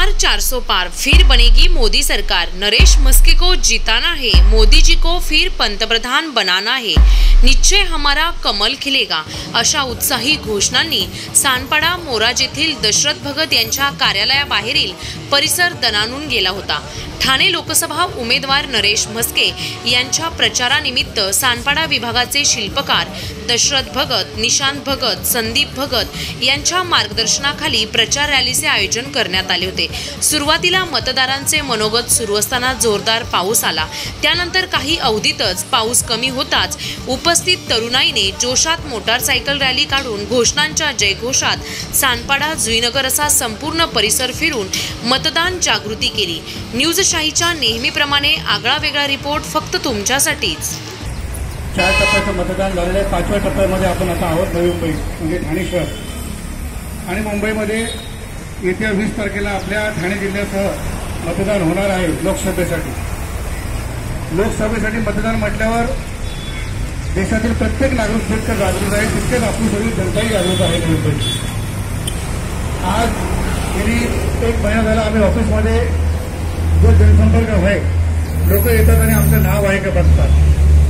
बिहार 400 पार, फिर बनेगी मोदी सरकार। नरेश मस्के को जिताना है, मोदी जी को फिर पंतप्रधान बनाना है, निश्चय हमारा कमल खिलेगा, अशा उत्साही घोषणांनी सानपाडा मोराज येथील दशरथ भगत यांच्या कार्यालयाबाहेरील परिसर दणाणून गेला होता। ठाणे लोकसभा उमेदवार नरेश मस्के यांच्या प्रचारानिमित्त सानपाडा विभागाचे शिल्पकार दशरथ भगत, निशांत भगत, संदीप भगत यांच्या मार्गदर्शनाखाली प्रचार रॅलीचे आयोजन करण्यात आले होते। सुरुवातीला मतदारांचे मनोगत सुरू असताना जोरदार पाऊस आला, त्यानंतर काही अवधीतच पाऊस कमी होताच उपस्थित तरुणाईने जोशात मोटारसायकल रॅली काढून घोषणांच्या जयघोषात सानपाडा जुईनगर असा संपूर्ण परिसर फिरून मतदान जागृती केली। न्यूज शाहीच्या नेहमीप्रमाणे आगळा वेगळा रिपोर्ट फक्त तुमच्यासाठीच। 4 टप्प्याचं मतदान झालेलं आहे। 5व्या टप्प्यामध्ये आपण आता आहोत नवी मुंबई म्हणजे ठाणे शहर आणि मुंबईमध्ये येत्या 20 तारखेला आपल्या ठाणे जिल्ह्यासह मतदान होणार आहे लोकसभेसाठी। लोकसभेसाठी मतदान म्हटल्यावर देशातील प्रत्येक नागरिक जितकं जागृत आहे तितकेच आपली सगळी जनताही जागृत आहे। मुंबई आज गेली 1 महिना झाला आम्ही ऑफिसमध्ये जो जनसंपर्क आहे, लोक येतात आणि आमचं नाव आहे का बघतात।